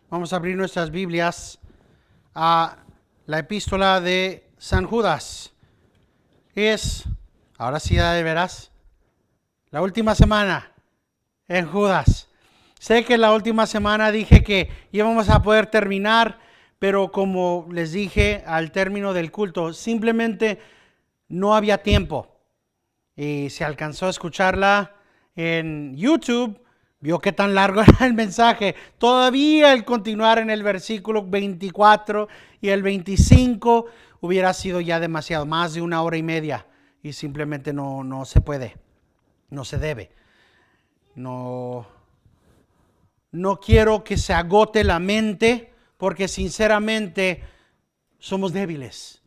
Vamos a abrir nuestras Biblias a la epístola de San Judas. Ahora sí de veras, la última semana en Judas. Sé que la última semana dije que íbamos a poder terminar, pero como les dije al término del culto, simplemente no había tiempo. Y se alcanzó a escucharla en YouTube, vio qué tan largo era el mensaje. Todavía el continuar en el versículo 24 y el 25 hubiera sido ya demasiado, más de 1 hora y media. Y simplemente no se puede, no se debe. No quiero que se agote la mente, porque sinceramente somos débiles.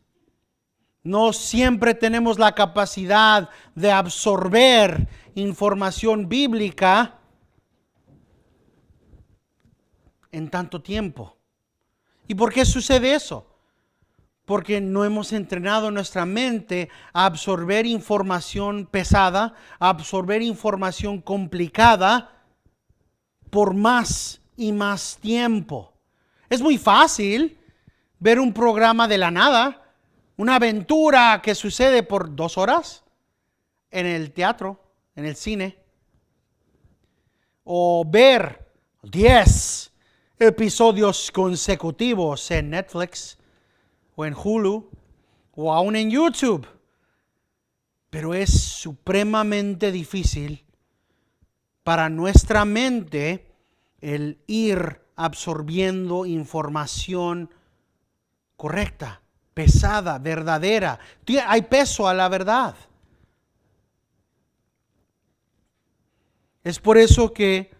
No siempre tenemos la capacidad de absorber información bíblica en tanto tiempo. ¿Y por qué sucede eso? Porque no hemos entrenado nuestra mente a absorber información pesada, a absorber información complicada por más y más tiempo. Es muy fácil ver un programa de la nada, una aventura que sucede por 2 horas en el teatro, en el cine, o ver 10 episodios consecutivos en Netflix o en Hulu o aún en YouTube. Pero es supremamente difícil para nuestra mente el ir absorbiendo información correcta, pesada, verdadera. Hay peso a la verdad. Es por eso que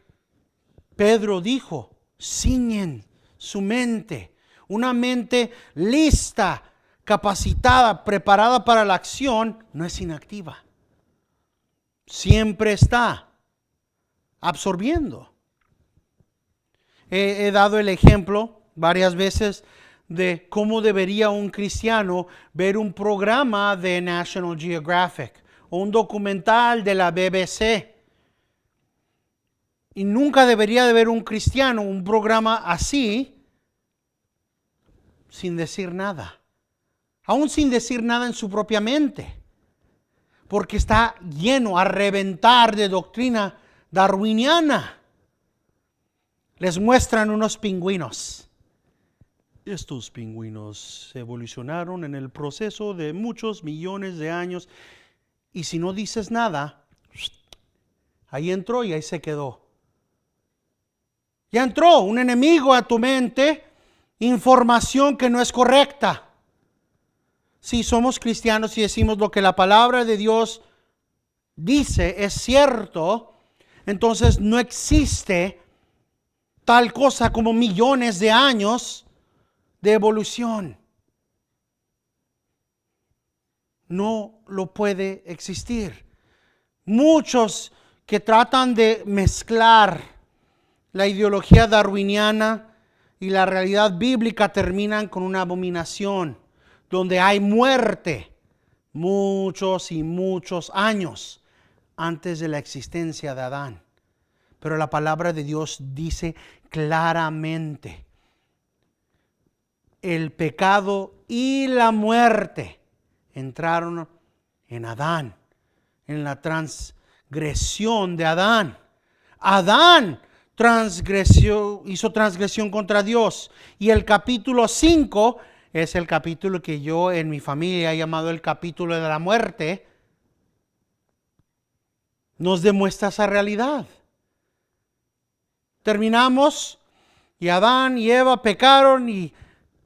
Pedro dijo: ciñen su mente, una mente lista, capacitada, preparada para la acción, no es inactiva. Siempre está absorbiendo. He dado el ejemplo varias veces de cómo debería un cristiano ver un programa de National Geographic o un documental de la BBC. Y nunca debería de ver un cristiano un programa así sin decir nada. Aún sin decir nada en su propia mente. Porque está lleno a reventar de doctrina darwiniana. Les muestran unos pingüinos. Estos pingüinos evolucionaron en el proceso de muchos millones de años. Y si no dices nada, ahí entró y ahí se quedó. Ya entró un enemigo a tu mente, información que no es correcta. Si somos cristianos y decimos lo que la palabra de Dios dice es cierto, entonces no existe tal cosa como millones de años de evolución. No lo puede existir. Muchos que tratan de mezclar la ideología darwiniana y la realidad bíblica terminan con una abominación donde hay muerte muchos y muchos años antes de la existencia de Adán. Pero la palabra de Dios dice claramente: el pecado y la muerte entraron en Adán, en la transgresión de Adán. Adán hizo transgresión contra Dios. Y el capítulo 5 es el capítulo que yo en mi familia he llamado el capítulo de la muerte. Nos demuestra esa realidad. Terminamos y Adán y Eva pecaron y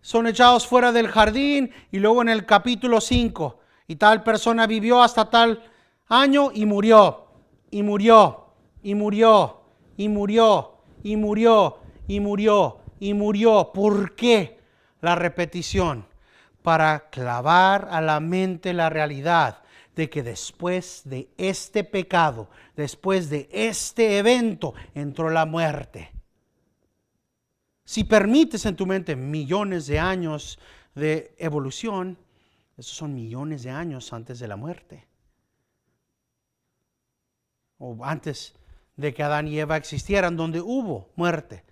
son echados fuera del jardín, y luego en el capítulo 5, y tal persona vivió hasta tal año y murió, y murió, y murió, y murió, y murió, y murió, y murió. ¿Por qué? La repetición, para clavar a la mente la realidad de que después de este pecado, después de este evento, entró la muerte. Si permites en tu mente millones de años de evolución, esos son millones de años antes de la muerte. O antes de que Adán y Eva existieran, donde hubo muerte.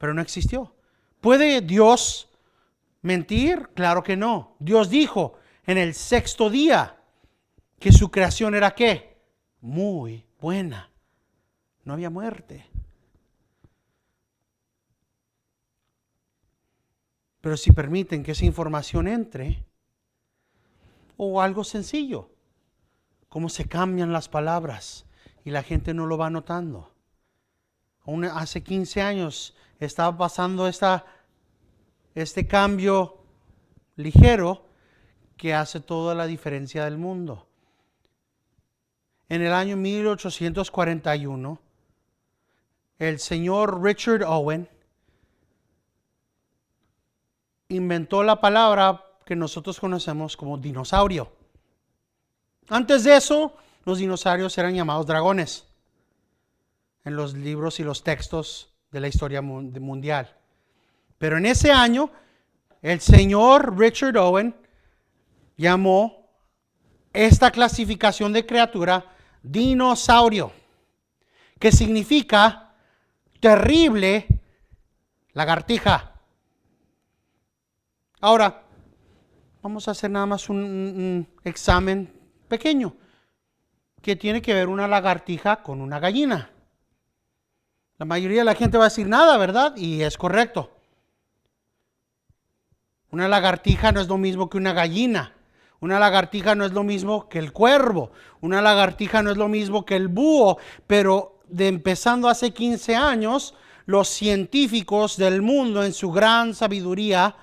pero no existió. ¿Puede Dios mentir? Claro que no. Dios dijo en el sexto día que su creación era ¿qué? Muy buena. No había muerte. Pero si permiten que esa información entre, o algo sencillo, cómo se cambian las palabras y la gente no lo va notando. Aún hace 15 años estaba pasando este cambio ligero que hace toda la diferencia del mundo. En el año 1841, el señor Richard Owen inventó la palabra que nosotros conocemos como dinosaurio. Antes de eso, los dinosaurios eran llamados dragones en los libros y los textos de la historia mundial. Pero en ese año, el señor Richard Owen llamó esta clasificación de criatura dinosaurio, que significa terrible lagartija. Ahora, vamos a hacer nada más un examen pequeño. ¿Qué tiene que ver una lagartija con una gallina? La mayoría de la gente va a decir nada, ¿verdad? Y es correcto. Una lagartija no es lo mismo que una gallina. Una lagartija no es lo mismo que el cuervo. Una lagartija no es lo mismo que el búho. Pero empezando hace 15 años, los científicos del mundo en su gran sabiduría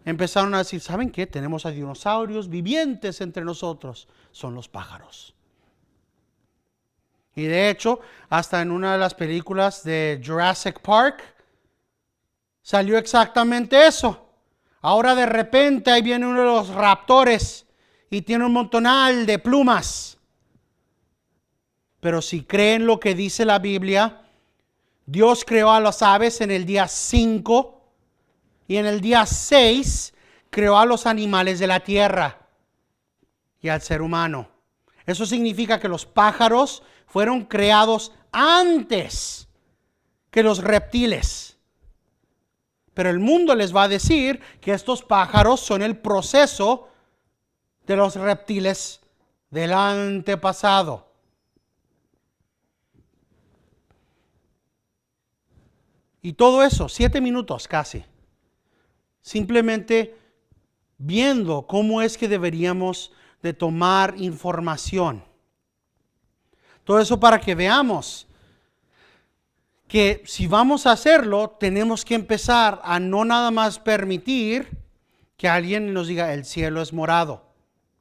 empezaron a decir, ¿saben qué? Tenemos a dinosaurios vivientes entre nosotros. Son los pájaros. Y de hecho, hasta en una de las películas de Jurassic Park, salió exactamente eso. Ahora de repente ahí viene uno de los raptores y tiene un montonal de plumas. Pero si creen lo que dice la Biblia, Dios creó a las aves en el día 5 y en el día 6 creó a los animales de la tierra y al ser humano. Eso significa que los pájaros fueron creados antes que los reptiles. Pero el mundo les va a decir que estos pájaros son el proceso de los reptiles del antepasado. Y todo eso, 7 minutos casi. Simplemente viendo cómo es que deberíamos de tomar información. Todo eso para que veamos que si vamos a hacerlo, tenemos que empezar a no nada más permitir que alguien nos diga, el cielo es morado,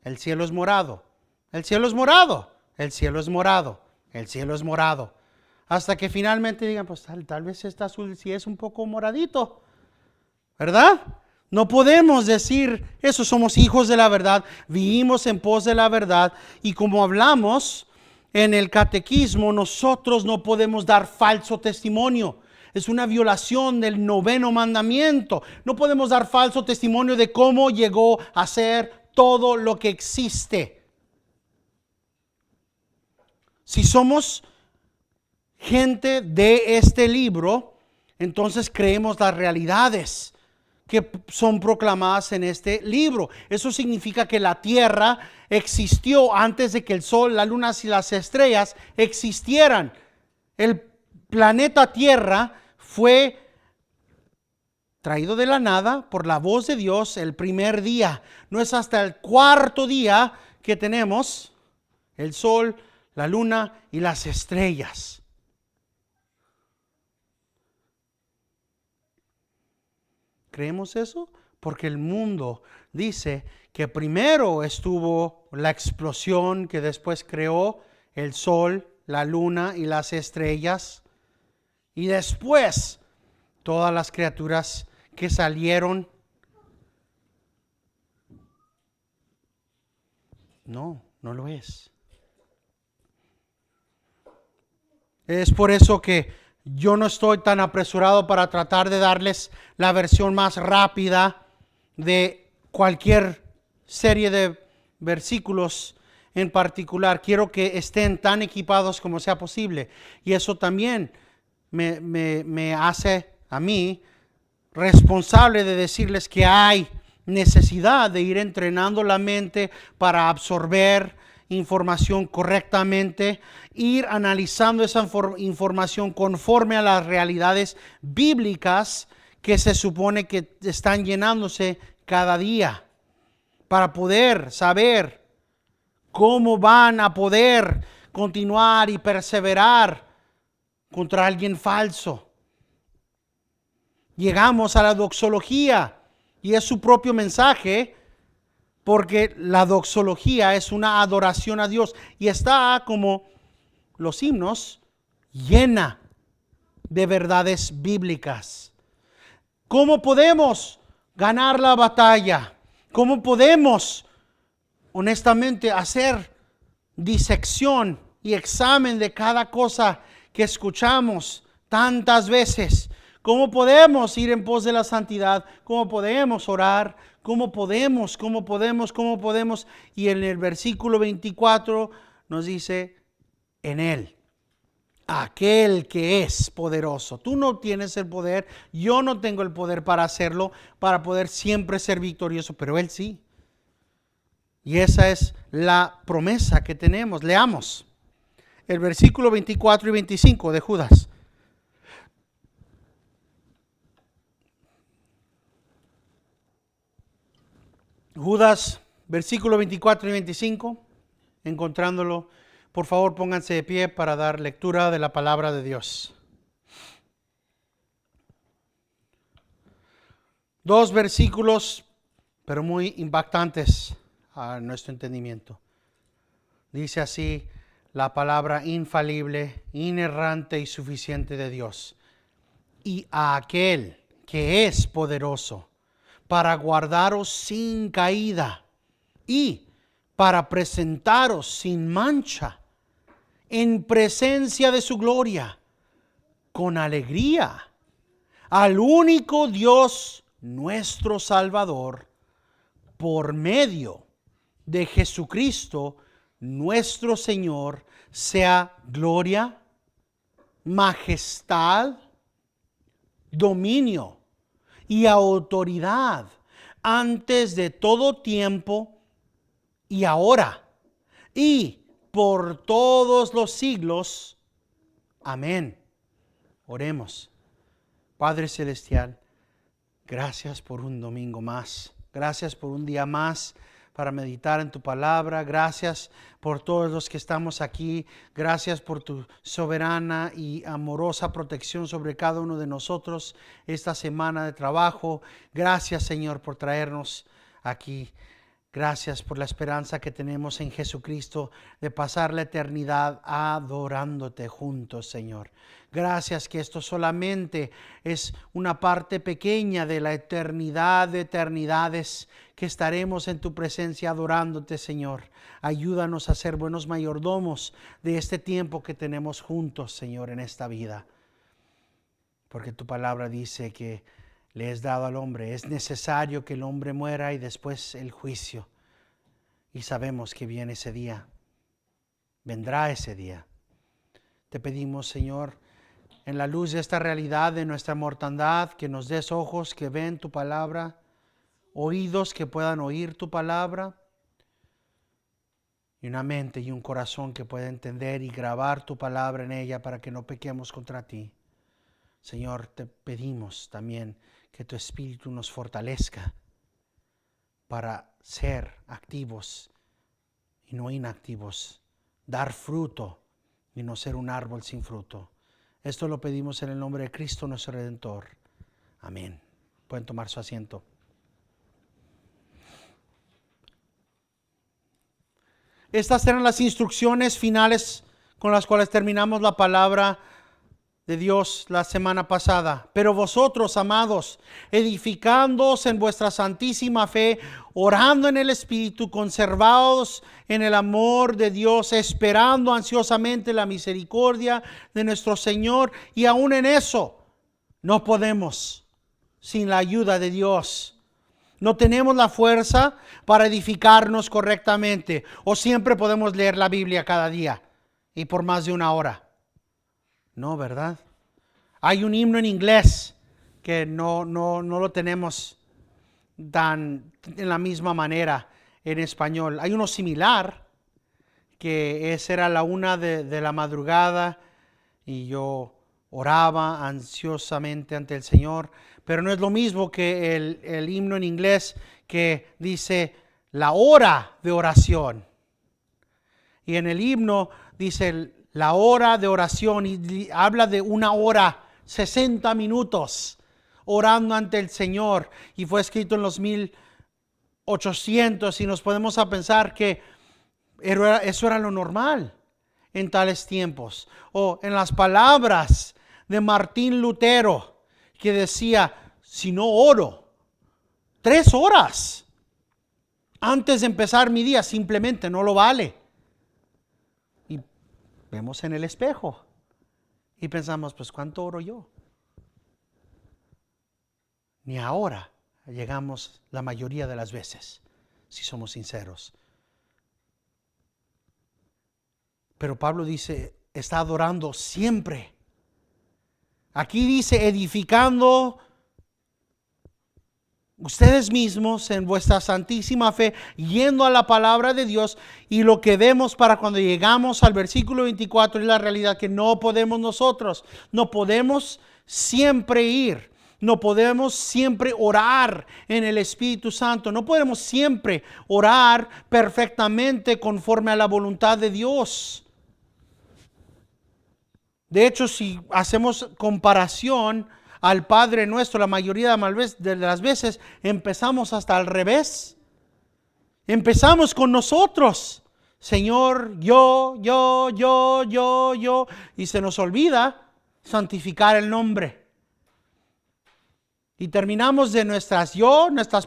el cielo es morado, el cielo es morado, el cielo es morado, el cielo es morado. Hasta que finalmente digan, pues tal vez este azul sí es un poco moradito, ¿verdad? No podemos decir eso, somos hijos de la verdad, vivimos en pos de la verdad y como hablamos en el catequismo, nosotros no podemos dar falso testimonio. Es una violación del 9º mandamiento. No podemos dar falso testimonio de cómo llegó a ser todo lo que existe. Si somos gente de este libro, entonces creemos las realidades que son proclamadas en este libro. Eso significa que la tierra existió antes de que el sol, la luna y las estrellas existieran. El planeta Tierra fue traído de la nada por la voz de Dios el primer día. No es hasta el 4º día que tenemos el sol, la luna y las estrellas. ¿Creemos eso? Porque el mundo dice que primero estuvo la explosión que después creó el sol, la luna y las estrellas. Y después todas las criaturas que salieron. No, no lo es. Es por eso que yo no estoy tan apresurado para tratar de darles la versión más rápida de cualquier serie de versículos en particular. Quiero que estén tan equipados como sea posible. Y eso también me hace a mí responsable de decirles que hay necesidad de ir entrenando la mente para absorber información correctamente, ir analizando esa información conforme a las realidades bíblicas que se supone que están llenándose cada día, para poder saber cómo van a poder continuar y perseverar contra alguien falso. Llegamos a la doxología y es su propio mensaje, porque la doxología es una adoración a Dios y está, como los himnos, llena de verdades bíblicas. ¿Cómo podemos ganar la batalla? ¿Cómo podemos, honestamente, hacer disección y examen de cada cosa que escuchamos tantas veces? ¿Cómo podemos ir en pos de la santidad? ¿Cómo podemos orar? ¿Cómo podemos? Y en el versículo 24 nos dice, en Él, aquel que es poderoso. Tú no tienes el poder, yo no tengo el poder para hacerlo, para poder siempre ser victorioso, pero Él sí. Y esa es la promesa que tenemos. Leamos el versículo 24 y 25 de Judas. Judas, versículo 24 y 25, encontrándolo, por favor pónganse de pie para dar lectura de la palabra de Dios. 2 versículos, pero muy impactantes a nuestro entendimiento. Dice así la palabra infalible, inerrante y suficiente de Dios. Y a aquel que es poderoso para guardaros sin caída y para presentaros sin mancha en presencia de su gloria, con alegría, al único Dios nuestro Salvador, por medio de Jesucristo nuestro Señor, sea gloria, majestad, dominio y autoridad antes de todo tiempo y ahora y por todos los siglos. Amén. Oremos. Padre Celestial, gracias por un domingo más. Gracias por un día más para meditar en tu palabra. Gracias por todos los que estamos aquí. Gracias por tu soberana y amorosa protección sobre cada uno de nosotros esta semana de trabajo. Gracias, Señor, por traernos aquí. Gracias por la esperanza que tenemos en Jesucristo de pasar la eternidad adorándote juntos, Señor. Gracias que esto solamente es una parte pequeña de la eternidad de eternidades que estaremos en tu presencia adorándote, Señor. Ayúdanos a ser buenos mayordomos de este tiempo que tenemos juntos, Señor, en esta vida. Porque tu palabra dice que le es dado al hombre, es necesario que el hombre muera y después el juicio. Y sabemos que viene ese día, vendrá ese día. Te pedimos, Señor, en la luz de esta realidad de nuestra mortandad, que nos des ojos que ven tu palabra, oídos que puedan oír tu palabra, y una mente y un corazón que pueda entender y grabar tu palabra en ella para que no pequemos contra ti. Señor, te pedimos también que tu Espíritu nos fortalezca para ser activos y no inactivos, dar fruto y no ser un árbol sin fruto. Esto lo pedimos en el nombre de Cristo nuestro Redentor. Amén. Pueden tomar su asiento. Estas eran las instrucciones finales con las cuales terminamos la palabra de Dios la semana pasada. Pero vosotros, amados, edificándoos en vuestra santísima fe, orando en el Espíritu, conservaos en el amor de Dios, esperando ansiosamente la misericordia de nuestro Señor. Y aún en eso no podemos sin la ayuda de Dios. No tenemos la fuerza para edificarnos correctamente, o siempre podemos leer la Biblia cada día y por más de una hora. No, ¿verdad? Hay un himno en inglés que no lo tenemos tan en la misma manera en español. Hay uno similar, que esa era la 1 de la madrugada y yo oraba ansiosamente ante el Señor, pero no es lo mismo que el himno en inglés que dice la hora de oración. Y en el himno dice la hora de oración y habla de 1 hora, 60 minutos orando ante el Señor. Y fue escrito en los 1800 y nos podemos a pensar que eso era lo normal en tales tiempos. O en las palabras de Martín Lutero, que decía, si no oro 3 horas antes de empezar mi día, simplemente no lo vale. Y vemos en el espejo y pensamos, pues ¿cuánto oro yo? Ni ahora llegamos la mayoría de las veces, si somos sinceros. Pero Pablo dice, está adorando siempre. Aquí dice, edificando ustedes mismos en vuestra santísima fe, yendo a la palabra de Dios. Y lo que vemos para cuando llegamos al versículo 24 es la realidad que no podemos nosotros, no podemos siempre ir, no podemos siempre orar en el Espíritu Santo, no podemos siempre orar perfectamente conforme a la voluntad de Dios. De hecho, si hacemos comparación al Padre Nuestro, la mayoría de las veces empezamos hasta al revés. Empezamos con nosotros. Señor, yo, y se nos olvida santificar el nombre. Y terminamos de nuestras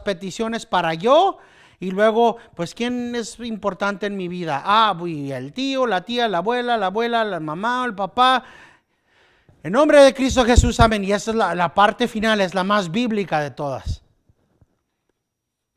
peticiones para yo. Y luego, pues, ¿quién es importante en mi vida? El tío, la tía, la abuela, la mamá, el papá. En nombre de Cristo Jesús, amén. Y esa es la parte final, es la más bíblica de todas.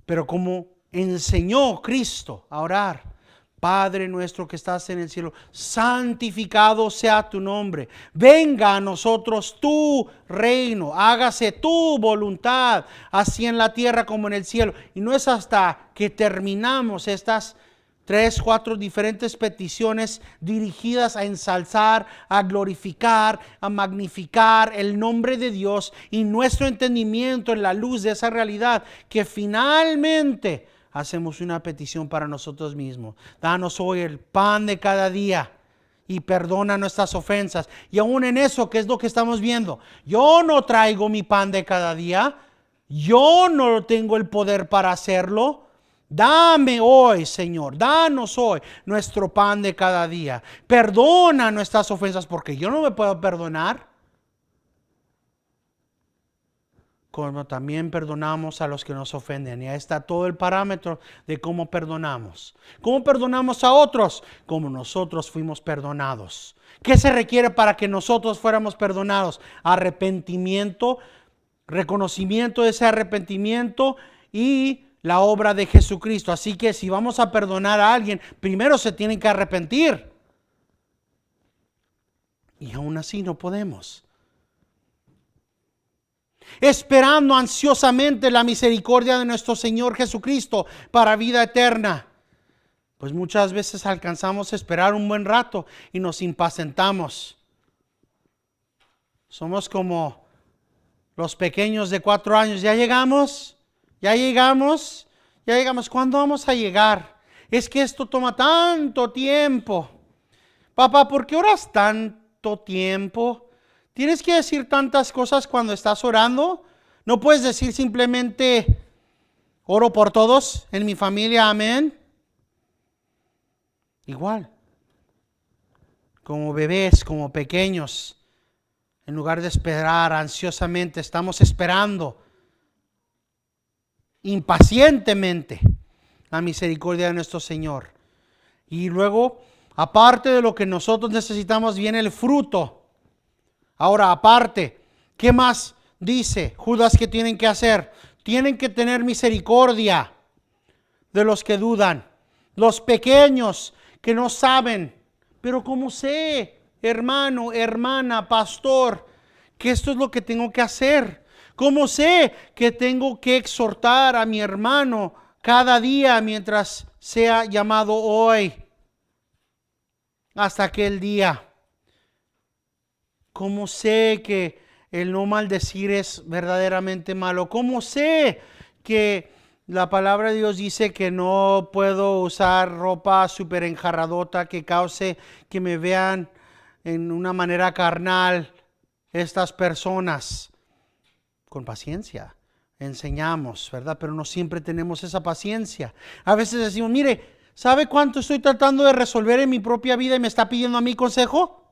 Pero como enseñó Cristo a orar, Padre nuestro que estás en el cielo, santificado sea tu nombre. Venga a nosotros tu reino, hágase tu voluntad, así en la tierra como en el cielo. Y no es hasta que terminamos estas 3, 4 diferentes peticiones dirigidas a ensalzar, a glorificar, a magnificar el nombre de Dios y nuestro entendimiento en la luz de esa realidad, que finalmente hacemos una petición para nosotros mismos. Danos hoy el pan de cada día y perdona nuestras ofensas. Y aún en eso, ¿qué es lo que estamos viendo? Yo no traigo mi pan de cada día. Yo no tengo el poder para hacerlo. Dame hoy, Señor, danos hoy nuestro pan de cada día. Perdona nuestras ofensas, porque yo no me puedo perdonar. Como también perdonamos a los que nos ofenden. Y ahí está todo el parámetro de cómo perdonamos. ¿Cómo perdonamos a otros? Como nosotros fuimos perdonados. ¿Qué se requiere para que nosotros fuéramos perdonados? Arrepentimiento, reconocimiento de ese arrepentimiento y la obra de Jesucristo. Así que si vamos a perdonar a alguien, primero se tienen que arrepentir. Y aún así no podemos. Esperando ansiosamente la misericordia de nuestro Señor Jesucristo para vida eterna. Pues muchas veces alcanzamos a esperar un buen rato y nos impacientamos. Somos como los pequeños de 4 años. Ya llegamos. ¿Cuándo vamos a llegar? Es que esto toma tanto tiempo. Papá, ¿por qué oras tanto tiempo? ¿Tienes que decir tantas cosas cuando estás orando? ¿No puedes decir simplemente, oro por todos en mi familia, amén? Igual, como bebés, como pequeños, en lugar de esperar ansiosamente, estamos esperando impacientemente la misericordia de nuestro Señor. Y luego, aparte de lo que nosotros necesitamos, viene el fruto. Ahora, aparte, ¿qué más dice Judas que tienen que hacer? Tienen que tener misericordia de los que dudan, los pequeños que no saben. Pero ¿cómo sé, hermano, hermana, pastor, que esto es lo que tengo que hacer? ¿Cómo sé que tengo que exhortar a mi hermano cada día mientras sea llamado hoy? Hasta aquel día. ¿Cómo sé que el no maldecir es verdaderamente malo? ¿Cómo sé que la palabra de Dios dice que no puedo usar ropa súper enjarradota que cause que me vean en una manera carnal estas personas? Con paciencia enseñamos, ¿verdad? Pero no siempre tenemos esa paciencia. A veces decimos, mire, ¿sabe cuánto estoy tratando de resolver en mi propia vida y me está pidiendo a mí consejo?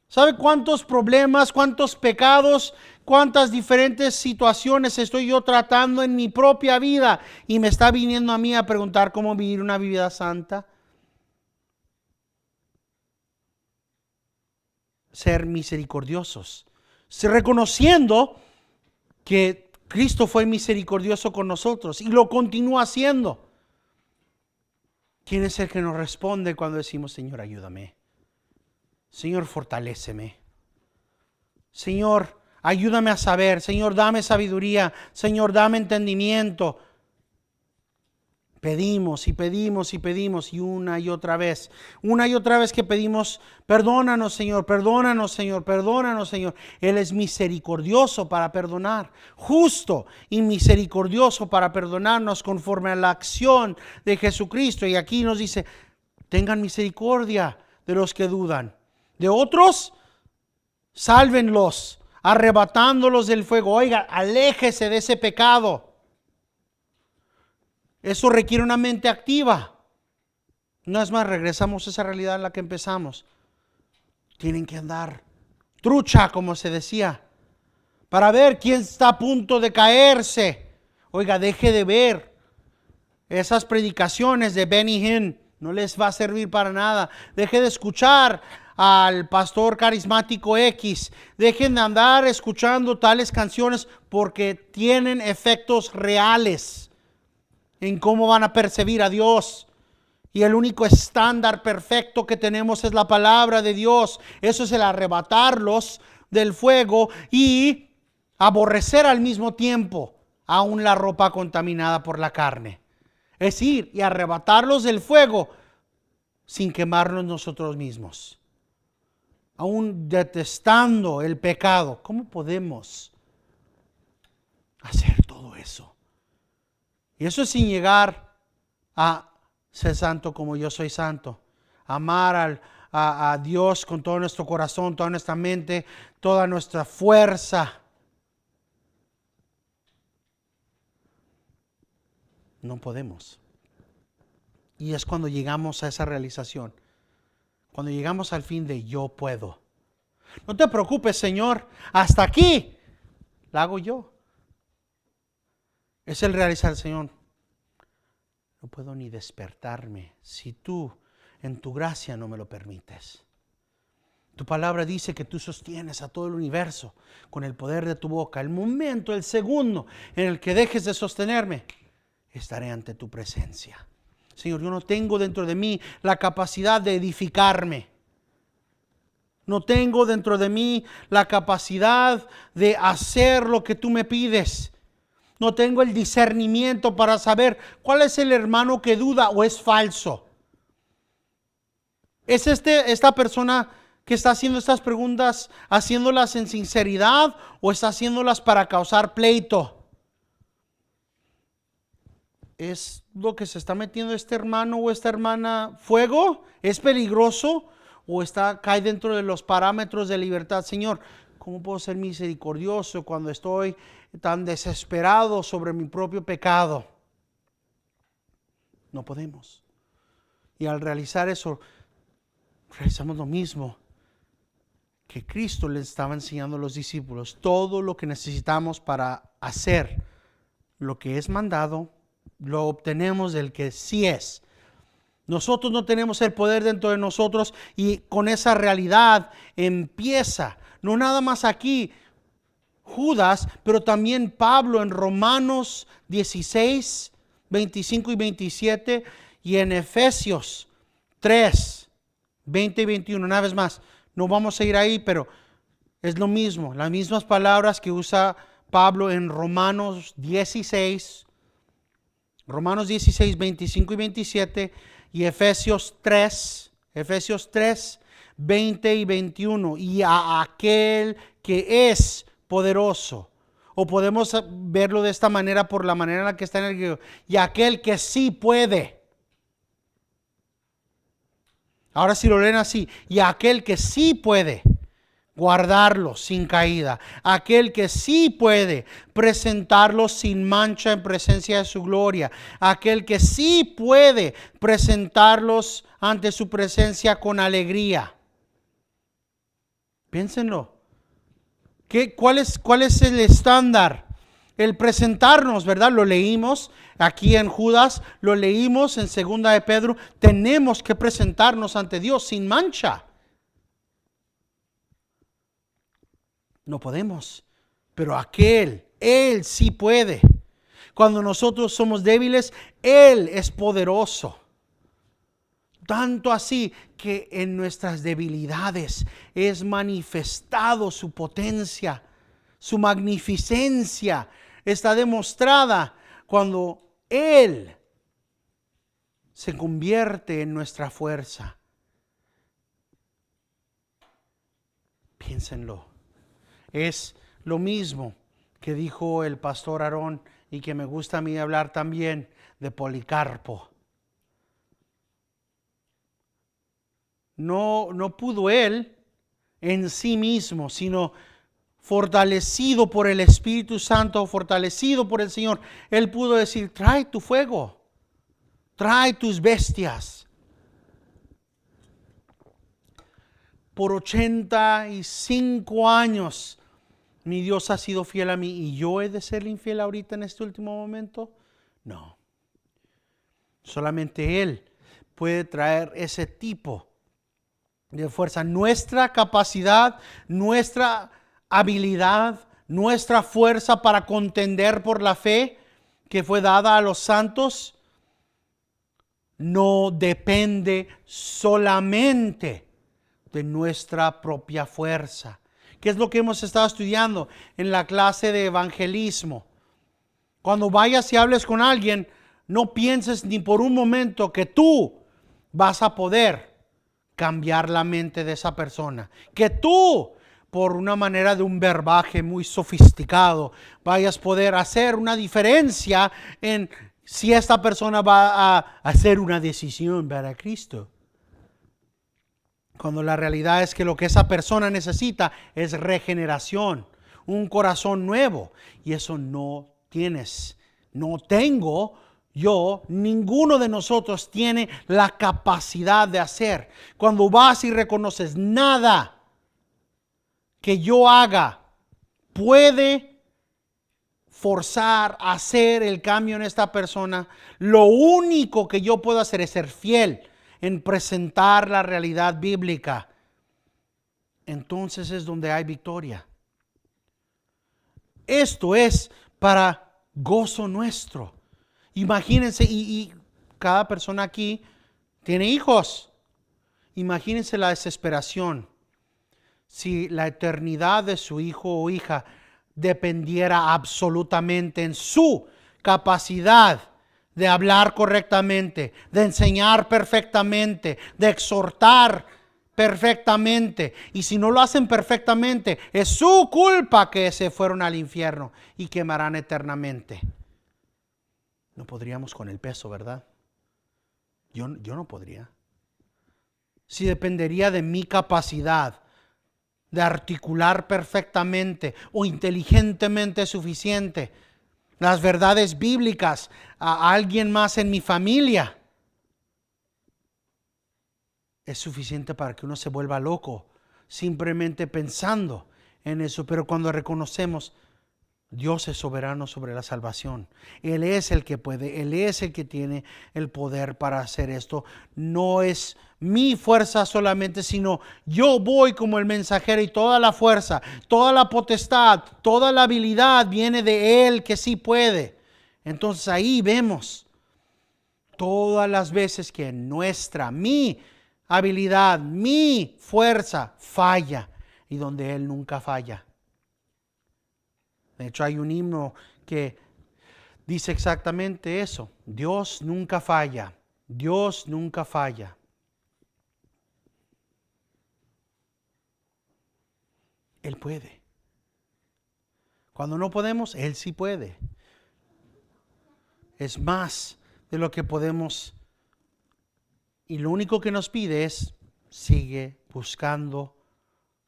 ¿Sabe cuántos problemas, cuántos pecados, cuántas diferentes situaciones estoy yo tratando en mi propia vida y me está viniendo a mí a preguntar cómo vivir una vida santa? Ser misericordiosos, reconociendo que Cristo fue misericordioso con nosotros y lo continúa haciendo. ¿Quién es el que nos responde cuando decimos, Señor, ayúdame? Señor, fortaléceme. Señor, ayúdame a saber. Señor, dame sabiduría. Señor, dame entendimiento. Pedimos y pedimos y pedimos y una y otra vez que pedimos, perdónanos Señor, perdónanos Señor, perdónanos Señor. Él es misericordioso para perdonar, justo y misericordioso para perdonarnos conforme a la acción de Jesucristo. Y aquí nos dice, tengan misericordia de los que dudan. De otros, sálvenlos, arrebatándolos del fuego. Oiga, aléjese de ese pecado. Eso requiere una mente activa. No es más, regresamos a esa realidad en la que empezamos. Tienen que andar trucha, como se decía, para ver quién está a punto de caerse. Oiga, deje de ver esas predicaciones de Benny Hinn. No les va a servir para nada. Deje de escuchar al pastor carismático X. Dejen de andar escuchando tales canciones porque tienen efectos reales en cómo van a percibir a Dios. Y el único estándar perfecto que tenemos es la palabra de Dios. Eso es el arrebatarlos del fuego y aborrecer al mismo tiempo aún la ropa contaminada por la carne. Es ir y arrebatarlos del fuego sin quemarnos nosotros mismos. Aún detestando el pecado. ¿Cómo podemos hacer todo eso? Y eso es sin llegar a ser santo como yo soy santo. Amar a Dios con todo nuestro corazón, toda nuestra mente, toda nuestra fuerza. No podemos. Y es cuando llegamos a esa realización. Cuando llegamos al fin de yo puedo. No te preocupes, Señor. Hasta aquí la hago yo. Es el realizar, Señor. No puedo ni despertarme si tú en tu gracia no me lo permites. Tu palabra dice que tú sostienes a todo el universo con el poder de tu boca. El momento, el segundo en el que dejes de sostenerme, estaré ante tu presencia. Señor, yo no tengo dentro de mí la capacidad de edificarme. No tengo dentro de mí la capacidad de hacer lo que tú me pides. No tengo el discernimiento para saber cuál es el hermano que duda o es falso. ¿Es esta persona que está haciendo estas preguntas, haciéndolas en sinceridad o está haciéndolas para causar pleito? ¿Es lo que se está metiendo este hermano o esta hermana fuego? ¿Es peligroso o cae dentro de los parámetros de libertad? Señor, ¿cómo puedo ser misericordioso cuando estoy tan desesperado sobre mi propio pecado? No podemos. Y al realizar eso, realizamos lo mismo que Cristo le estaba enseñando a los discípulos. Todo lo que necesitamos para hacer lo que es mandado, lo obtenemos del que sí es. Nosotros no tenemos el poder dentro de nosotros y con esa realidad empieza, no nada más aquí, Judas, pero también Pablo en Romanos 16, 25 y 27 y en Efesios 3, 20 y 21. Una vez más, no vamos a ir ahí, pero Es lo mismo, las mismas palabras que usa Pablo en Romanos 16, 25 y 27, y Efesios 3, 20 y 21. Y a aquel que es poderoso. O podemos verlo de esta manera por la manera en la que está en el griego. Y aquel que sí puede. Ahora si lo leen así. Y aquel que sí puede guardarlos sin caída. Aquel que sí puede presentarlos sin mancha en presencia de su gloria. Aquel que sí puede presentarlos ante su presencia con alegría. Piénsenlo. ¿Cuál es el estándar? El presentarnos, ¿verdad? Lo leímos aquí en Judas, lo leímos en Segunda de Pedro. Tenemos que presentarnos ante Dios sin mancha. No podemos, pero Él sí puede. Cuando nosotros somos débiles, Él es poderoso. Tanto así que en nuestras debilidades es manifestado su potencia, su magnificencia. Está demostrada cuando Él se convierte en nuestra fuerza. Piénsenlo. Es lo mismo que dijo el pastor Aarón y que me gusta a mí hablar también de Policarpo. No pudo él en sí mismo, sino fortalecido por el Espíritu Santo, fortalecido por el Señor. Él pudo decir, trae tu fuego, trae tus bestias. Por 85 años mi Dios ha sido fiel a mí y yo he de ser infiel ahorita en este último momento. No. Solamente Él puede traer ese tipo de fuerza. Nuestra capacidad, nuestra habilidad, nuestra fuerza para contender por la fe que fue dada a los santos no depende solamente de nuestra propia fuerza. ¿Qué es lo que hemos estado estudiando en la clase de evangelismo? Cuando vayas y hables con alguien, no pienses ni por un momento que tú vas a poder cambiar la mente de esa persona. Que tú, por una manera de un verbaje muy sofisticado, vayas a poder hacer una diferencia en si esta persona va a hacer una decisión para Cristo. Cuando la realidad es que lo que esa persona necesita es regeneración, un corazón nuevo. Y eso no tienes, no tengo yo, ninguno de nosotros tiene la capacidad de hacer. Cuando vas y reconoces nada que yo haga puede forzar a hacer el cambio en esta persona, lo único que yo puedo hacer es ser fiel en presentar la realidad bíblica. Entonces es donde hay victoria. Esto es para gozo nuestro. Imagínense, y cada persona aquí tiene hijos. Imagínense la desesperación si la eternidad de su hijo o hija dependiera absolutamente en su capacidad de hablar correctamente, de enseñar perfectamente, de exhortar perfectamente. Y si no lo hacen perfectamente, es su culpa que se fueron al infierno y quemarán eternamente. No podríamos con el peso, ¿verdad? Yo no podría. Si dependería de mi capacidad de articular perfectamente o inteligentemente suficiente las verdades bíblicas a alguien más en mi familia, es suficiente para que uno se vuelva loco simplemente pensando en eso. Pero cuando reconocemos Dios es soberano sobre la salvación, Él es el que puede, Él es el que tiene el poder para hacer esto. No es mi fuerza solamente, sino yo voy como el mensajero y toda la fuerza, toda la potestad, toda la habilidad viene de Él que sí puede. Entonces ahí vemos todas las veces que mi habilidad, mi fuerza falla. y donde Él nunca falla. De hecho, hay un himno que dice exactamente eso. Dios nunca falla. Dios nunca falla. Él puede. Cuando no podemos, Él sí puede. Es más de lo que podemos. Y lo único que nos pide es, sigue buscando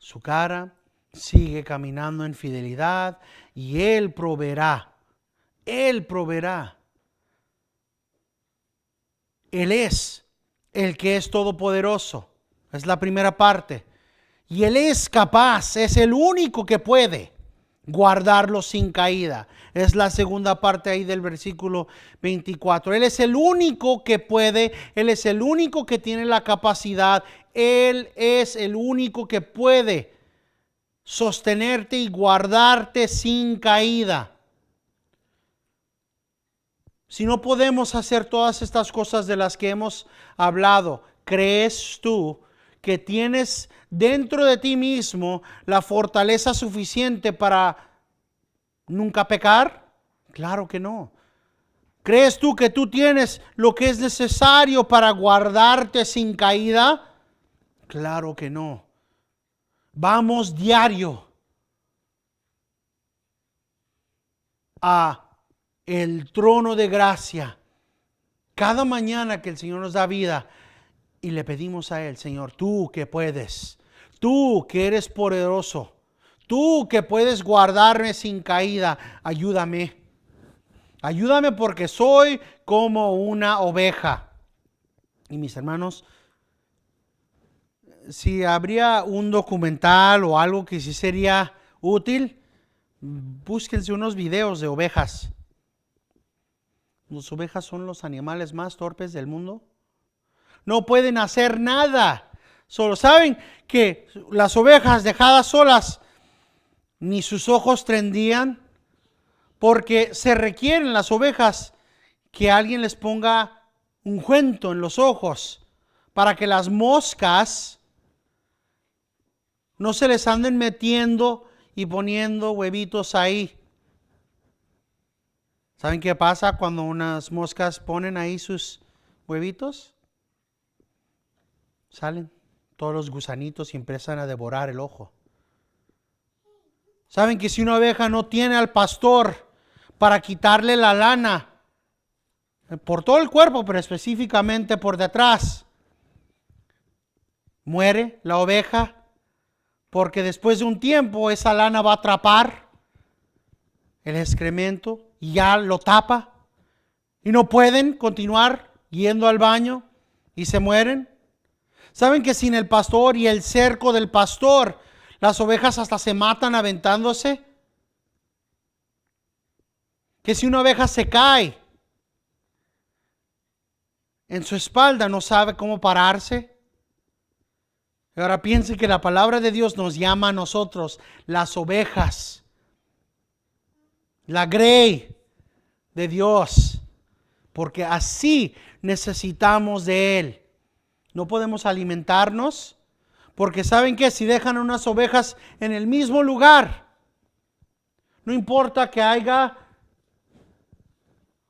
su cara, sigue caminando en fidelidad y Él proveerá. Él proveerá. Él es el que es todopoderoso. Es la primera parte. Y Él es capaz, es el único que puede guardarlo sin caída. Es la segunda parte ahí del versículo 24. Él es el único que puede, Él es el único que tiene la capacidad, Él es el único que puede sostenerte y guardarte sin caída. Si no podemos hacer todas estas cosas de las que hemos hablado, ¿crees tú que tienes dentro de ti mismo la fortaleza suficiente para nunca pecar? Claro que no. ¿Crees tú que tú tienes lo que es necesario para guardarte sin caída? Claro que no. Vamos diario a el trono de gracia. Cada mañana que el Señor nos da vida y le pedimos a Él, Señor, tú que puedes, tú que eres poderoso, tú que puedes guardarme sin caída, ayúdame. Ayúdame porque soy como una oveja. Y mis hermanos, si habría un documental o algo que sí sería útil, búsquense unos videos de ovejas. Las ovejas son los animales más torpes del mundo. No pueden hacer nada. Solo saben que las ovejas dejadas solas, ni sus ojos tendían, porque se requieren las ovejas que alguien les ponga ungüento en los ojos para que las moscas no se les anden metiendo y poniendo huevitos ahí. ¿Saben qué pasa cuando unas moscas ponen ahí sus huevitos? Salen todos los gusanitos y empiezan a devorar el ojo. ¿Saben que si una oveja no tiene al pastor para quitarle la lana por todo el cuerpo, pero específicamente por detrás, muere la oveja? Porque después de un tiempo esa lana va a atrapar el excremento y ya lo tapa y no pueden continuar yendo al baño y se mueren. ¿Saben que sin el pastor y el cerco del pastor, las ovejas hasta se matan aventándose? Que si una oveja se cae en su espalda, no sabe cómo pararse. Ahora piensen que la palabra de Dios nos llama a nosotros, las ovejas, la grey de Dios, porque así necesitamos de Él. No podemos alimentarnos, porque ¿saben qué? Si dejan unas ovejas en el mismo lugar, no importa que haya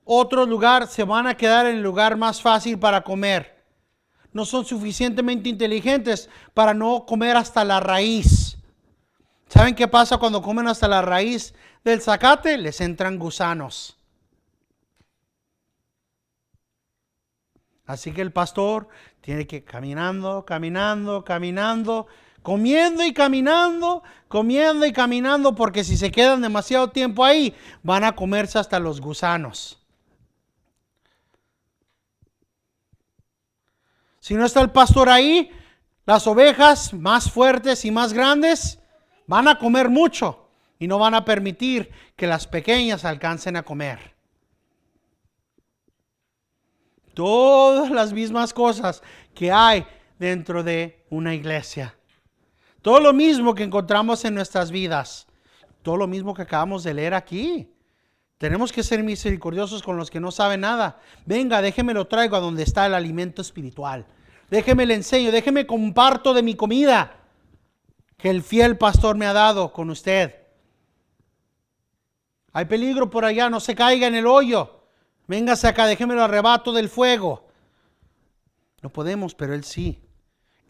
otro lugar, se van a quedar en el lugar más fácil para comer. No son suficientemente inteligentes para no comer hasta la raíz. ¿Saben qué pasa cuando comen hasta la raíz del zacate? Les entran gusanos. Así que el pastor tiene que ir caminando, comiendo y caminando, porque si se quedan demasiado tiempo ahí, van a comerse hasta los gusanos. Si no está el pastor ahí, las ovejas más fuertes y más grandes van a comer mucho y no van a permitir que las pequeñas alcancen a comer. Todas las mismas cosas que hay dentro de una iglesia. Todo lo mismo que encontramos en nuestras vidas. Todo lo mismo que acabamos de leer aquí. Tenemos que ser misericordiosos con los que no saben nada. Venga, déjeme lo traigo a donde está el alimento espiritual. Déjeme le enseño, déjeme comparto de mi comida. que el fiel pastor me ha dado con usted. Hay peligro por allá, no se caiga en el hoyo. Véngase acá, déjeme lo arrebato del fuego. No podemos, pero Él sí.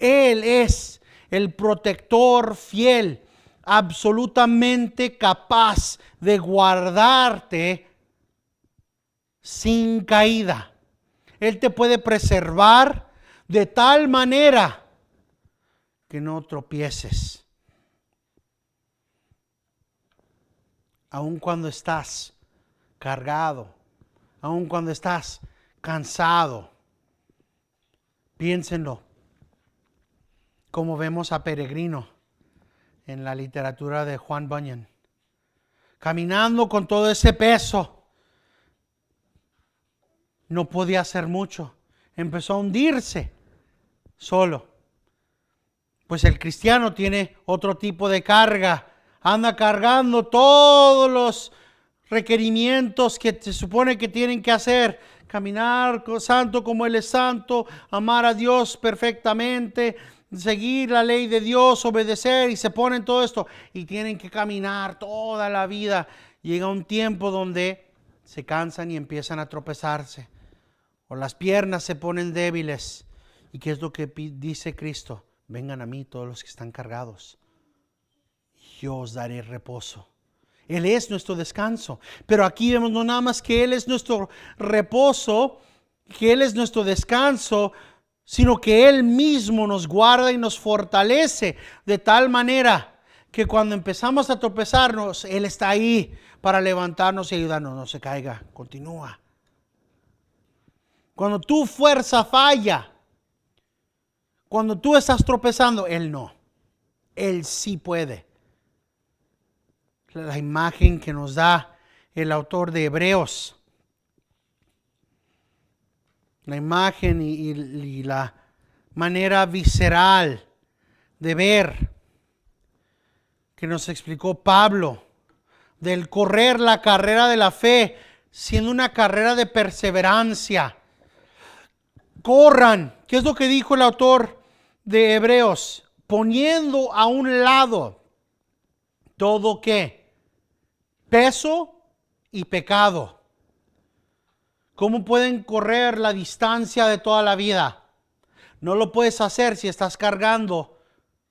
Él es el protector fiel, absolutamente capaz de guardarte sin caída. Él te puede preservar de tal manera que no tropieces. Aun cuando estás cargado, aun cuando estás cansado, piénsenlo. Como vemos a Peregrino en la literatura de Juan Bunyan, caminando con todo ese peso, no podía hacer mucho. Empezó a hundirse solo. Pues el cristiano tiene otro tipo de carga. Anda cargando todos los requerimientos que se supone que tienen que hacer. Caminar santo como Él es santo, amar a Dios perfectamente, seguir la ley de Dios, obedecer, y se ponen todo esto. Y tienen que caminar toda la vida. Llega un tiempo donde se cansan y empiezan a tropezarse. O las piernas se ponen débiles. ¿Y qué es lo que dice Cristo? Vengan a mí todos los que están cargados. Yo os daré reposo. Él es nuestro descanso. Pero aquí vemos no nada más que Él es nuestro reposo, que Él es nuestro descanso, sino que Él mismo nos guarda y nos fortalece de tal manera que cuando empezamos a tropezarnos, Él está ahí para levantarnos y ayudarnos. No se caiga, continúa. Cuando tu fuerza falla, cuando tú estás tropezando, Él no. Él sí puede. La imagen que nos da el autor de Hebreos, la imagen y la manera visceral de ver que nos explicó Pablo del correr la carrera de la fe, siendo una carrera de perseverancia. Corran, ¿qué es lo que dijo el autor de Hebreos? Poniendo a un lado todo ¿qué? Peso y pecado. ¿Cómo pueden correr la distancia de toda la vida? No lo puedes hacer si estás cargando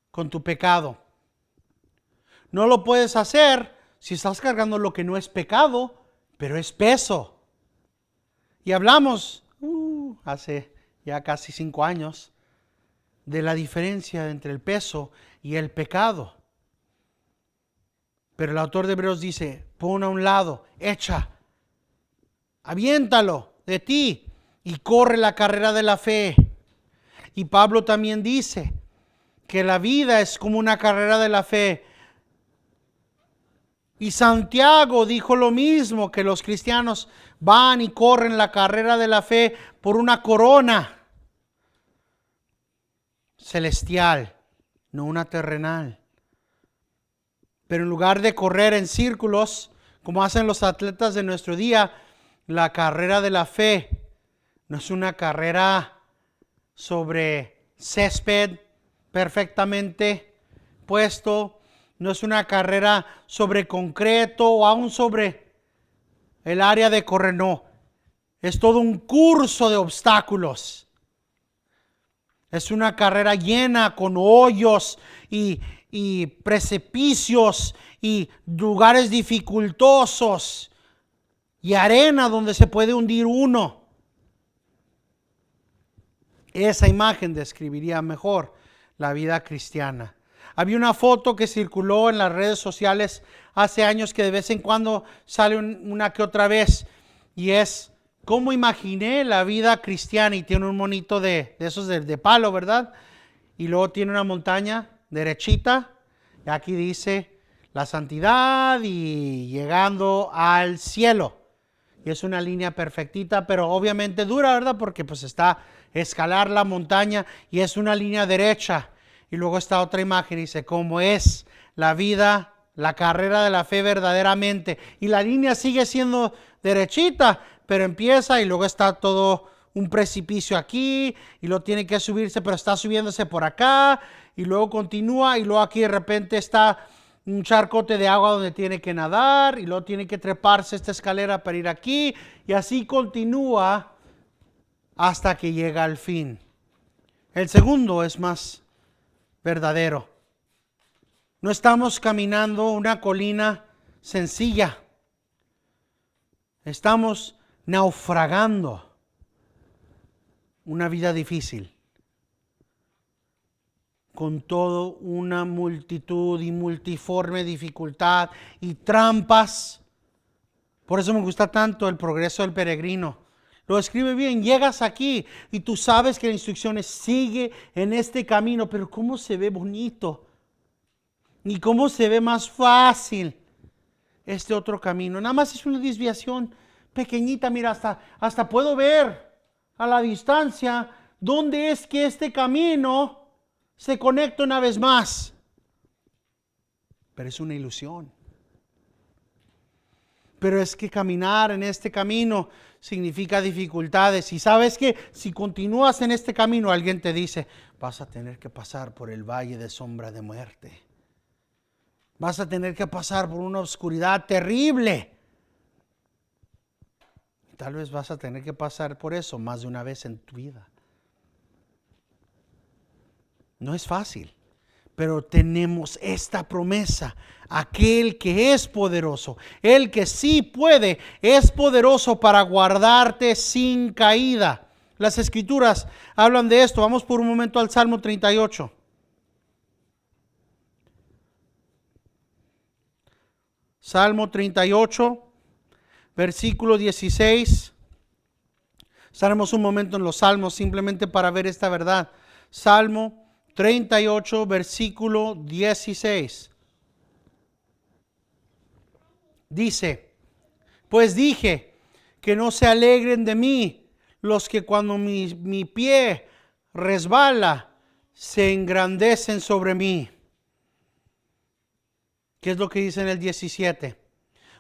con tu pecado. No lo puedes hacer si estás cargando lo que no es pecado, pero es peso. Y hablamos hace ya casi 5 años de la diferencia entre el peso y el pecado. Pero el autor de Hebreos dice, pon a un lado, echa, aviéntalo de ti y corre la carrera de la fe. Y Pablo también dice que la vida es como una carrera de la fe. Y Santiago dijo lo mismo, que los cristianos van y corren la carrera de la fe por una corona celestial, no una terrenal. Pero en lugar de correr en círculos, como hacen los atletas de nuestro día, la carrera de la fe no es una carrera sobre césped perfectamente puesto, no es una carrera sobre concreto o aún sobre el área de correr, no. Es todo un curso de obstáculos. Es una carrera llena con hoyos y precipicios y lugares dificultosos y arena donde se puede hundir uno. Esa imagen describiría mejor la vida cristiana. Había una foto que circuló en las redes sociales hace años que de vez en cuando sale una que otra vez, y es cómo imaginé la vida cristiana, y tiene un monito de esos de palo, ¿verdad? Y luego tiene una montaña derechita, y aquí dice la santidad y llegando al cielo. Y es una línea perfectita, pero obviamente dura, ¿verdad? Porque pues está escalar la montaña y es una línea derecha. Y luego está otra imagen y dice cómo es la vida, la carrera de la fe verdaderamente. Y la línea sigue siendo derechita, pero empieza y luego está todo un precipicio aquí y luego tiene que subirse, pero está subiéndose por acá y luego continúa y luego aquí de repente está un charcote de agua donde tiene que nadar y luego tiene que treparse esta escalera para ir aquí y así continúa hasta que llega al fin. El segundo es más verdadero. No estamos caminando una colina sencilla. Estamos naufragando una vida difícil, con toda una multitud y multiforme dificultad y trampas. Por eso me gusta tanto el progreso del peregrino. Lo escribe bien, llegas aquí y tú sabes que la instrucción es sigue en este camino, pero cómo se ve bonito y cómo se ve más fácil este otro camino. Nada más es una desviación pequeñita, mira, hasta puedo ver a la distancia dónde es que este camino se conecta una vez más. Pero es una ilusión. Pero es que caminar en este camino significa dificultades. Y sabes que si continúas en este camino, alguien te dice, vas a tener que pasar por el valle de sombra de muerte. Vas a tener que pasar por una oscuridad terrible. Tal vez vas a tener que pasar por eso más de una vez en tu vida. No es fácil, pero tenemos esta promesa. Aquel que es poderoso, el que sí puede, es poderoso para guardarte sin caída. Las escrituras hablan de esto. Vamos por un momento al Salmo 38. Salmo 38, versículo 16. Estaremos un momento en los salmos simplemente para ver esta verdad. Salmo 38, versículo 16. Dice, pues dije que no se alegren de mí los que cuando mi pie resbala se engrandecen sobre mí. ¿Qué es lo que dice en el 17?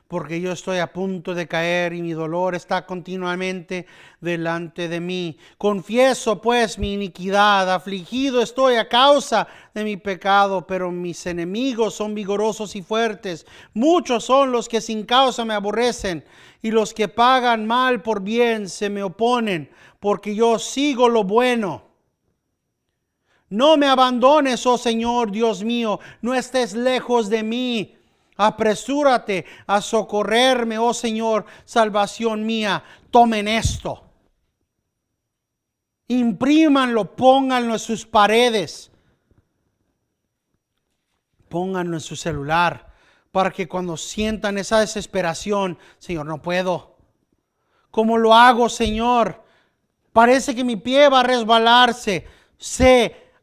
Porque yo estoy a punto de caer y mi dolor está continuamente delante de mí. Confieso pues mi iniquidad, afligido estoy a causa de mi pecado, pero mis enemigos son vigorosos y fuertes. Muchos son los que sin causa me aborrecen y los que pagan mal por bien se me oponen, porque yo sigo lo bueno. No me abandones, oh Señor, Dios mío, no estés lejos de mí. Apresúrate a socorrerme, oh Señor, salvación mía. Tomen esto. Imprímanlo, pónganlo en sus paredes. Pónganlo en su celular para que cuando sientan esa desesperación, Señor, no puedo. ¿Cómo lo hago, Señor? Parece que mi pie va a resbalarse.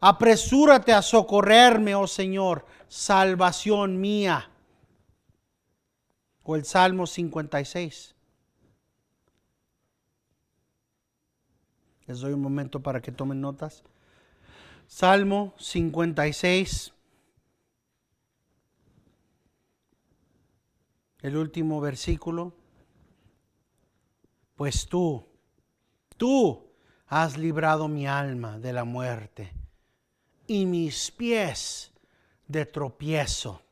Apresúrate a socorrerme, oh Señor, salvación mía. O el Salmo 56. Les doy un momento para que tomen notas. Salmo 56. El último versículo. Pues tú has librado mi alma de la muerte y mis pies de tropiezo,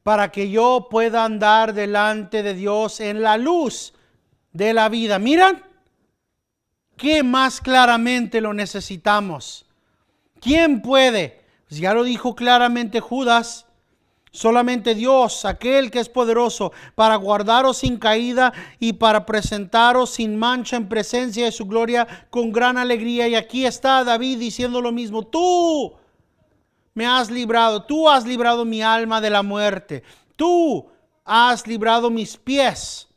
para que yo pueda andar delante de Dios en la luz de la vida. Miran, ¿qué más claramente lo necesitamos? ¿Quién puede? Pues ya lo dijo claramente Judas. Solamente Dios, aquel que es poderoso para guardaros sin caída y para presentaros sin mancha en presencia de su gloria con gran alegría. Y aquí está David diciendo lo mismo. Tú me has librado, tú has librado mi alma de la muerte. Tú has librado mis pies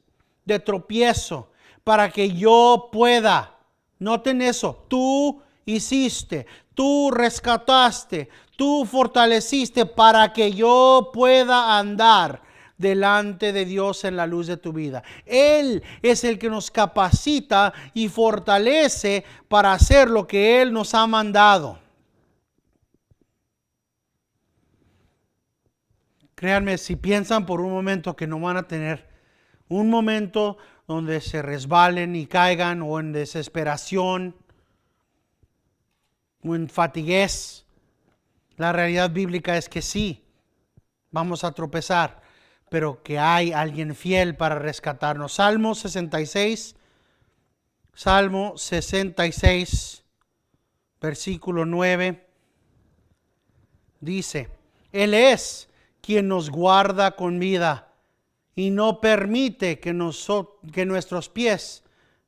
de tropiezo para que yo pueda. Noten eso, tú hiciste, tú rescataste, tú fortaleciste para que yo pueda andar delante de Dios en la luz de tu vida. Él es el que nos capacita y fortalece para hacer lo que Él nos ha mandado. Créanme, si piensan por un momento que no van a tener un momento donde se resbalen y caigan, o en desesperación, o en fatiguez. La realidad bíblica es que sí, vamos a tropezar, pero que hay alguien fiel para rescatarnos. Salmo 66, versículo 9, dice: Él es quien nos guarda con vida y no permite que nuestros pies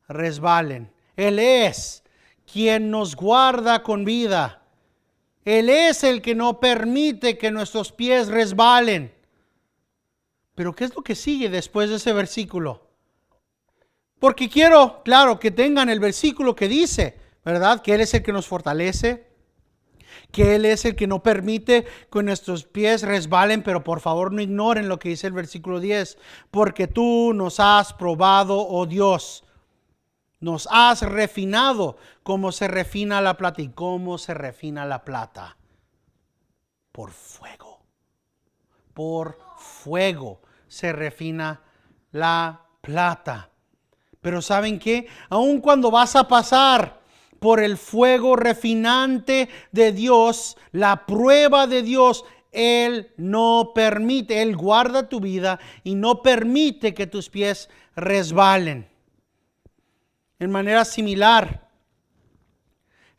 resbalen. Él es quien nos guarda con vida. Él es el que no permite que nuestros pies resbalen. Pero ¿qué es lo que sigue después de ese versículo? Porque quiero, claro, que tengan el versículo que dice, ¿verdad? Que Él es el que nos fortalece, que Él es el que no permite que nuestros pies resbalen, pero por favor no ignoren lo que dice el versículo 10, porque tú nos has probado, oh Dios, nos has refinado como se refina la plata. ¿Y cómo se refina la plata? Por fuego. Por fuego se refina la plata. Pero ¿saben qué? Aun cuando vas a pasar por el fuego refinante de Dios, la prueba de Dios, Él no permite, Él guarda tu vida y no permite que tus pies resbalen. En manera similar,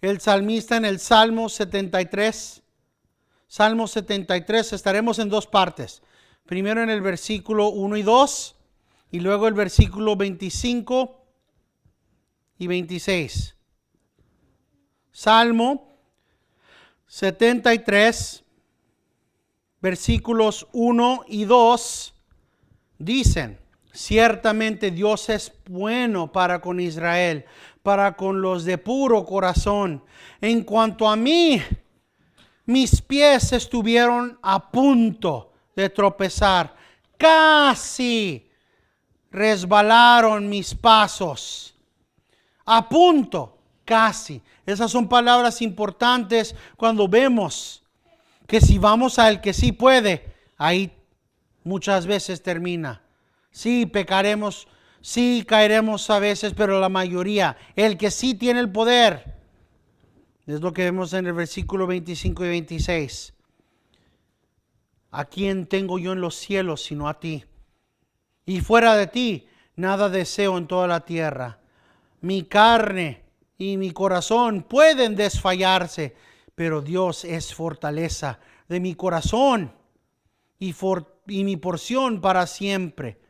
el salmista en el Salmo 73, estaremos en dos partes. Primero en el versículo 1 y 2 y luego el versículo 25 y 26. Salmo 73, versículos 1 y 2 dicen: ciertamente Dios es bueno para con Israel, para con los de puro corazón. En cuanto a mí, mis pies estuvieron a punto de tropezar, casi resbalaron mis pasos. A punto, casi. Esas son palabras importantes cuando vemos que si vamos al que sí puede, ahí muchas veces termina. Sí, pecaremos, sí, caeremos a veces, pero la mayoría, el que sí tiene el poder, es lo que vemos en el versículo 25 y 26. ¿A quién tengo yo en los cielos sino a ti? Y fuera de ti, nada deseo en toda la tierra. Mi carne y mi corazón pueden desfallarse, pero Dios es fortaleza de mi corazón y mi porción para siempre.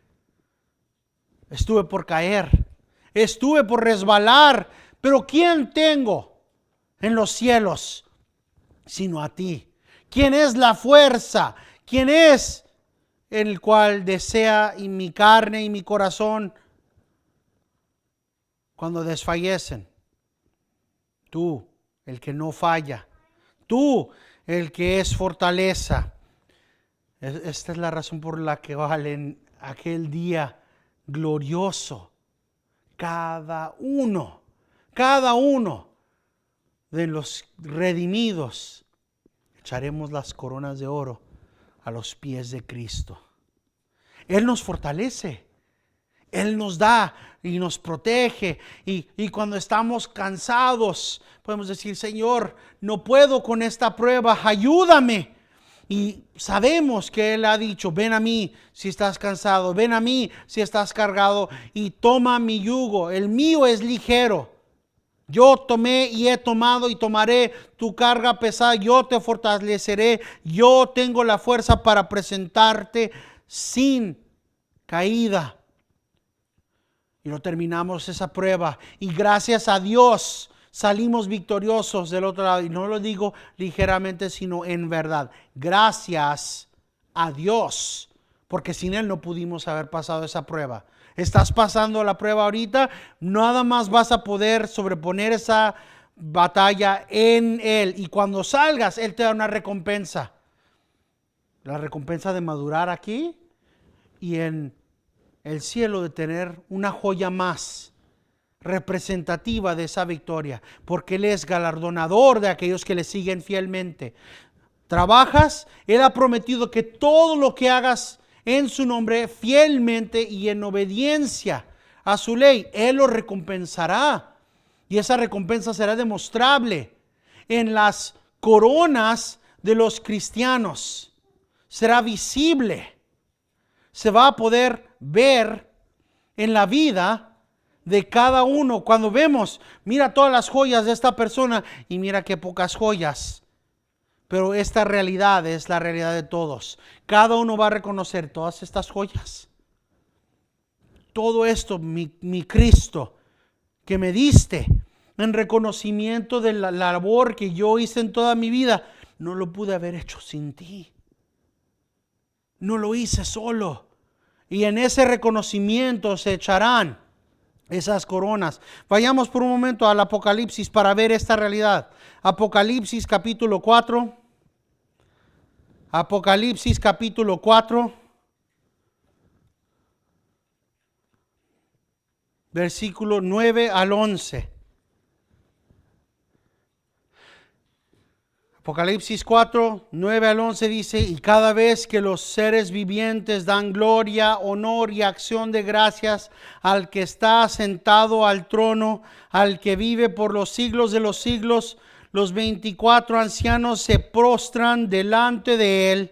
Estuve por caer, estuve por resbalar, pero ¿quién tengo en los cielos sino a ti? ¿Quién es la fuerza? ¿Quién es el cual desea y mi carne y mi corazón cuando desfallecen? Tú, el que no falla. Tú, el que es fortaleza. Esta es la razón por la que en aquel día glorioso, cada uno de los redimidos, echaremos las coronas de oro a los pies de Cristo. Él nos fortalece. Él nos da y nos protege. Y cuando estamos cansados, podemos decir: Señor, no puedo con esta prueba, ayúdame. Y sabemos que Él ha dicho: ven a mí si estás cansado, ven a mí si estás cargado y toma mi yugo. El mío es ligero. Yo tomé y he tomado y tomaré tu carga pesada. Yo te fortaleceré. Yo tengo la fuerza para presentarte sin caída. Y lo terminamos esa prueba. Y gracias a Dios salimos victoriosos del otro lado. Y no lo digo ligeramente, sino en verdad. Gracias a Dios. Porque sin Él no pudimos haber pasado esa prueba. Estás pasando la prueba ahorita. Nada más vas a poder sobreponer esa batalla en Él. Y cuando salgas, Él te da una recompensa. La recompensa de madurar aquí y en el cielo de tener una joya más representativa de esa victoria, porque Él es galardonador de aquellos que le siguen fielmente. Trabajas, Él ha prometido que todo lo que hagas en su nombre fielmente y en obediencia a su ley, Él los recompensará. Y esa recompensa será demostrable en las coronas de los cristianos. Será visible. Se va a poder ver en la vida de cada uno. Cuando vemos, mira todas las joyas de esta persona y mira qué pocas joyas. Pero esta realidad es la realidad de todos. Cada uno va a reconocer todas estas joyas. Todo esto, mi Cristo, que me diste en reconocimiento de la labor que yo hice en toda mi vida, no lo pude haber hecho sin ti. No lo hice solo. Y en ese reconocimiento se echarán esas coronas. Vayamos por un momento al Apocalipsis para ver esta realidad. Apocalipsis capítulo 4. Apocalipsis capítulo 4. Versículo 9 al 11. Apocalipsis 4, 9 al 11 dice: y cada vez que los seres vivientes dan gloria, honor y acción de gracias al que está sentado al trono, al que vive por los siglos de los siglos, los 24 ancianos se prostran delante de él,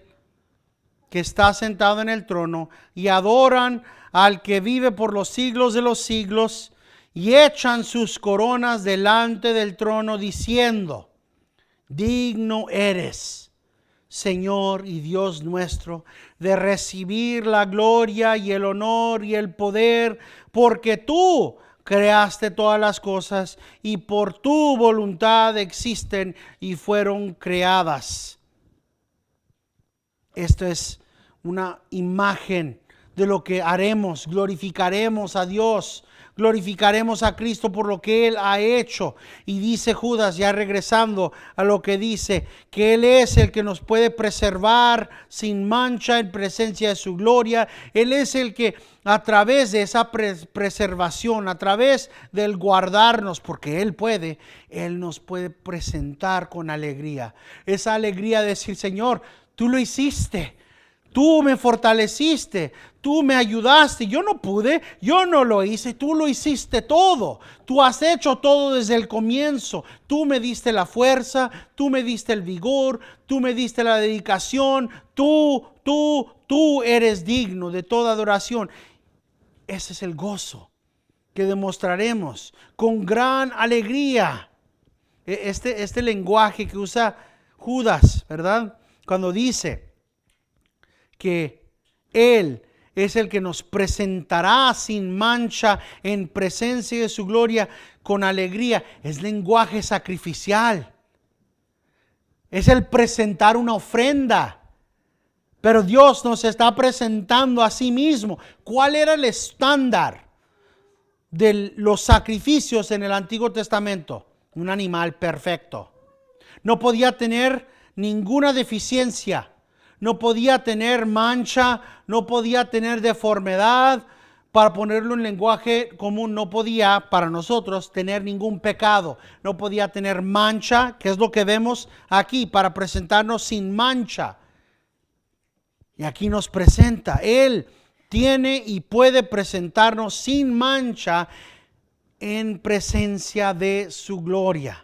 que está sentado en el trono, y adoran al que vive por los siglos de los siglos, y echan sus coronas delante del trono, diciendo: digno eres, Señor y Dios nuestro, de recibir la gloria y el honor y el poder, porque tú creaste todas las cosas y por tu voluntad existen y fueron creadas. Esto es una imagen de lo que haremos. Glorificaremos a Dios, glorificaremos a Cristo por lo que Él ha hecho. Y dice Judas, ya regresando a lo que dice, que Él es el que nos puede preservar sin mancha en presencia de su gloria. Él es el que a través de esa preservación, a través del guardarnos, porque Él puede, Él nos puede presentar con alegría. Esa alegría de decir: Señor, tú lo hiciste. Tú me fortaleciste, tú me ayudaste. Yo no pude, yo no lo hice, tú lo hiciste todo. Tú has hecho todo desde el comienzo. Tú me diste la fuerza, tú me diste el vigor, tú me diste la dedicación. Tú eres digno de toda adoración. Ese es el gozo que demostraremos con gran alegría. Este lenguaje que usa Judas, ¿verdad? Cuando dice que Él es el que nos presentará sin mancha en presencia de su gloria con alegría. Es lenguaje sacrificial. Es el presentar una ofrenda. Pero Dios nos está presentando a sí mismo. ¿Cuál era el estándar de los sacrificios en el Antiguo Testamento? Un animal perfecto. No podía tener ninguna deficiencia. No podía tener mancha, no podía tener deformidad. Para ponerlo en lenguaje común, no podía para nosotros tener ningún pecado. No podía tener mancha, que es lo que vemos aquí, para presentarnos sin mancha. Y aquí nos presenta, Él tiene y puede presentarnos sin mancha en presencia de su gloria.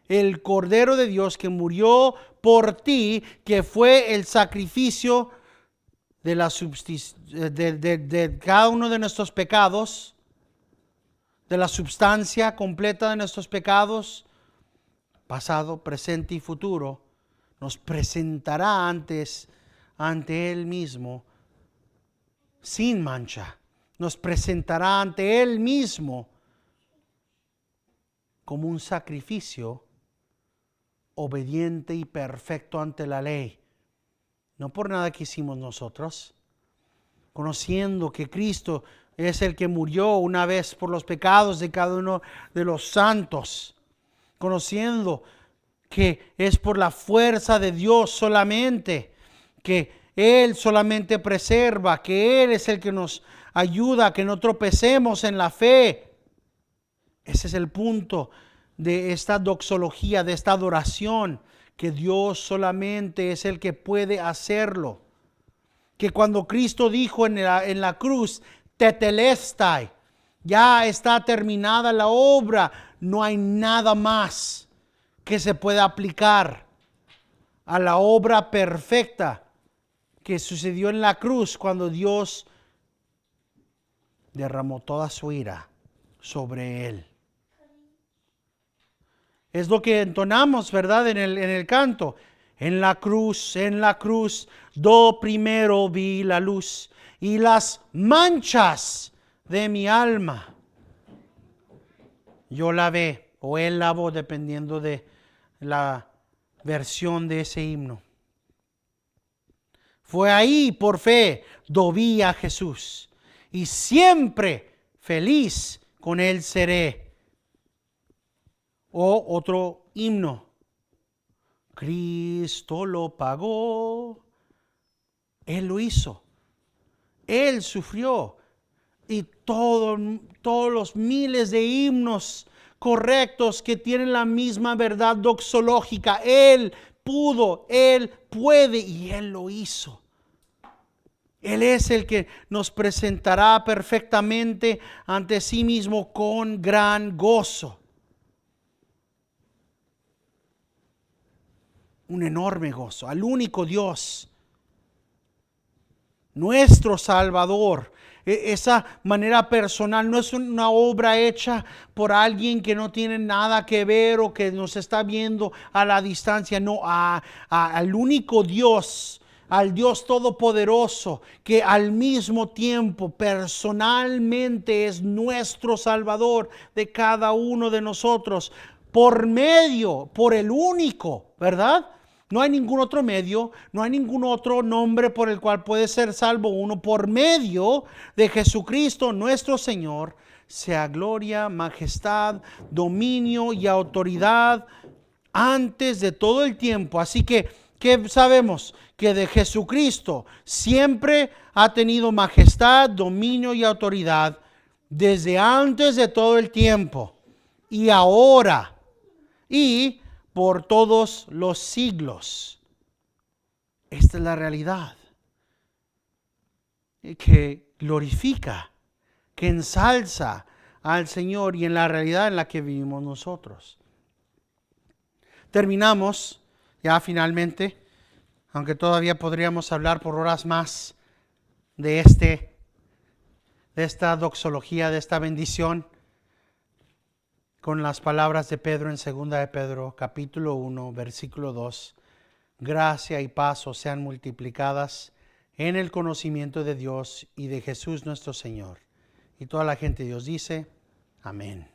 El Cordero de Dios que murió por ti, que fue el sacrificio de cada uno de nuestros pecados, de la substancia completa de nuestros pecados, pasado, presente y futuro, nos presentará ante Él mismo sin mancha. Nos presentará ante Él mismo como un sacrificio obediente y perfecto ante la ley. No por nada que hicimos nosotros. Conociendo que Cristo es el que murió una vez por los pecados de cada uno de los santos. Conociendo que es por la fuerza de Dios solamente, que Él solamente preserva, que Él es el que nos ayuda a que no tropecemos en la fe. Ese es el punto de esta doxología, de esta adoración, que Dios solamente es el que puede hacerlo. que cuando Cristo dijo en la cruz, tetelestai, ya está terminada la obra, no hay nada más que se pueda aplicar a la obra perfecta que sucedió en la cruz cuando Dios derramó toda su ira sobre él. Es lo que entonamos, ¿verdad? En el canto. En la cruz, do primero vi la luz y las manchas de mi alma. Yo lavé, o él lavó, dependiendo de la versión de ese himno. Fue ahí, por fe, do vi a Jesús, y siempre feliz con él seré. O otro himno. Cristo lo pagó. Él lo hizo. Él sufrió. Y todos los miles de himnos correctos que tienen la misma verdad doxológica. Él pudo, Él puede y Él lo hizo. Él es el que nos presentará perfectamente ante sí mismo con gran gozo. Un enorme gozo al único Dios, nuestro Salvador. Esa manera personal no es una obra hecha por alguien que no tiene nada que ver o que nos está viendo a la distancia. No, al único Dios, al Dios Todopoderoso, que al mismo tiempo personalmente es nuestro Salvador de cada uno de nosotros, por el único, ¿verdad? No hay ningún otro medio, no hay ningún otro nombre por el cual puede ser salvo uno. Por medio de Jesucristo nuestro Señor, sea gloria, majestad, dominio y autoridad antes de todo el tiempo. Así que, ¿qué sabemos? Que de Jesucristo siempre ha tenido majestad, dominio y autoridad desde antes de todo el tiempo y ahora y por todos los siglos. Esta es la realidad que glorifica, que ensalza al Señor y en la realidad en la que vivimos nosotros. Terminamos ya finalmente, aunque todavía podríamos hablar por horas más de esta doxología, de esta bendición, con las palabras de Pedro en 2 de Pedro, capítulo 1, versículo 2. Gracia y paz os sean multiplicadas en el conocimiento de Dios y de Jesús nuestro Señor. Y toda la gente de Dios dice, amén.